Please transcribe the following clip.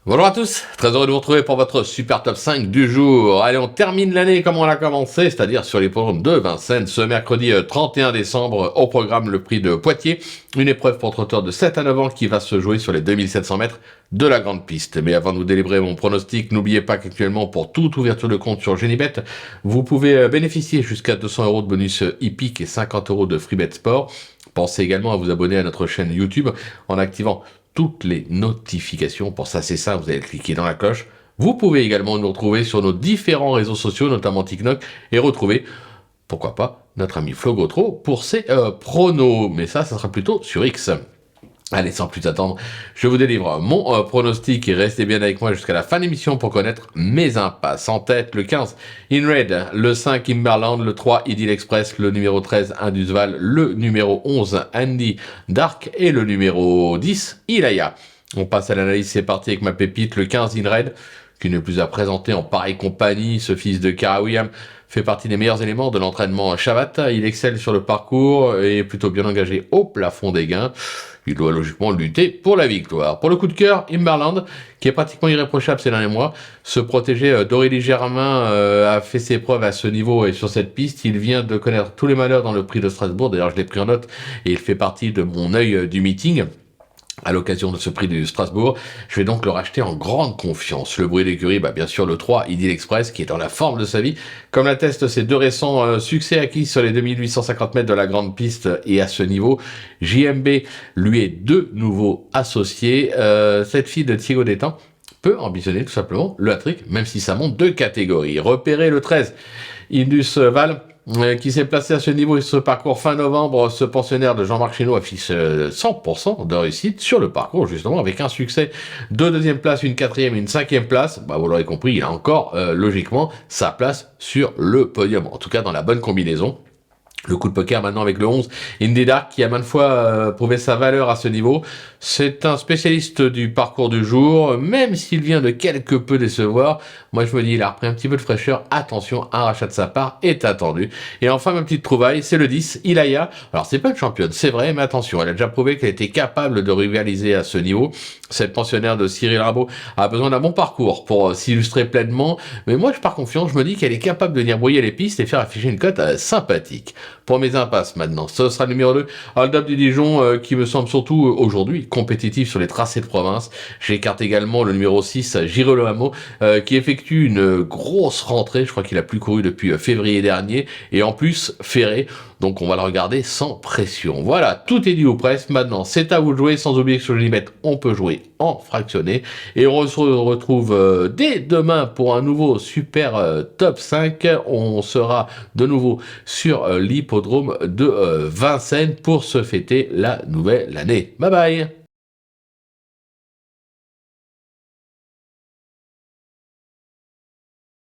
Bonjour à tous, très heureux de vous retrouver pour votre super top 5 du jour. Allez, on termine l'année comme on l'a commencé, c'est-à-dire sur l'hippodrome de Vincennes, ce mercredi 31 décembre, au programme le prix de Poitiers, une épreuve pour trotteurs de 7 à 9 ans qui va se jouer sur les 2700 mètres de la grande piste. Mais avant de vous délivrer mon pronostic, n'oubliez pas qu'actuellement, pour toute ouverture de compte sur Genibet, vous pouvez bénéficier jusqu'à 200 € de bonus hippique et 50 € de freebet sport. Pensez également à vous abonner à notre chaîne YouTube en activant toutes les notifications. Pour ça, c'est simple, vous allez cliquer dans la cloche. Vous pouvez également nous retrouver sur nos différents réseaux sociaux, notamment TikTok, et retrouver, pourquoi pas, notre ami Flo Gautreau pour ses pronos. Mais ça sera plutôt sur X. Allez, sans plus attendre, je vous délivre mon pronostic et restez bien avec moi jusqu'à la fin de l'émission pour connaître mes impasses. En tête, le 15, In Red, le 5, Imberland, le 3, Idyll Express, le numéro 13, Indusval, le numéro 11, Andy Dark et le numéro 10, Ilaya. On passe à l'analyse, c'est parti avec ma pépite, le 15, In Red, qui n'est plus à présenter en pareille compagnie. Ce fils de Cara Williams fait partie des meilleurs éléments de l'entraînement Chavat. Il excelle sur le parcours et est plutôt bien engagé au plafond des gains. Il doit logiquement lutter pour la victoire. Pour le coup de cœur, Imberland, qui est pratiquement irréprochable ces derniers mois, se protéger d'Aurélie Germain a fait ses preuves à ce niveau et sur cette piste. Il vient de connaître tous les malheurs dans le prix de Strasbourg. D'ailleurs, je l'ai pris en note et il fait partie de mon œil du meeting. À l'occasion de ce prix de Strasbourg, je vais donc le racheter en grande confiance. Le bruit d'écurie, bien sûr le 3, Idyll Express, qui est dans la forme de sa vie, comme l'attestent ses deux récents succès acquis sur les 2850 mètres de la grande piste et à ce niveau. JMB lui est de nouveau associé. Cette fille de Thiago Détain peut ambitionner tout simplement le hat-trick, même si ça monte de catégorie. Repérez le 13, Indus Val, qui s'est placé à ce niveau et ce parcours fin novembre. Ce pensionnaire de Jean-Marc Chénaud affiche 100% de réussite sur le parcours, justement, avec un succès de deuxième place, une quatrième et une cinquième place. Vous l'aurez compris, il a encore, logiquement, sa place sur le podium, en tout cas dans la bonne combinaison. Le coup de poker maintenant avec le 11, Indy Dark, qui a maintes fois prouvé sa valeur à ce niveau. C'est un spécialiste du parcours du jour, même s'il vient de quelque peu décevoir. Moi je me dis, il a repris un petit peu de fraîcheur. Attention, un rachat de sa part est attendu. Et enfin, ma petite trouvaille, c'est le 10, Ilaya. Alors c'est pas une championne, c'est vrai, mais attention, elle a déjà prouvé qu'elle était capable de rivaliser à ce niveau. Cette pensionnaire de Cyril Rimbaud a besoin d'un bon parcours pour s'illustrer pleinement. Mais moi je pars confiant, je me dis qu'elle est capable de venir brouiller les pistes et faire afficher une cote sympathique. Pour mes impasses maintenant, ce sera le numéro 2, Hold Up du Dijon, qui me semble surtout aujourd'hui compétitif sur les tracés de province. J'écarte également le numéro 6, Girolamo, qui effectue une grosse rentrée. Je crois qu'il a plus couru depuis février dernier et en plus ferré. Donc on va le regarder sans pression. Voilà, tout est dit ou presque. Maintenant, c'est à vous de jouer. Sans oublier que sur le limite, on peut jouer en fractionné. Et on se retrouve dès demain pour un nouveau super top 5. On sera de nouveau sur l'hippodrome de Vincennes pour se fêter la nouvelle année. Bye bye.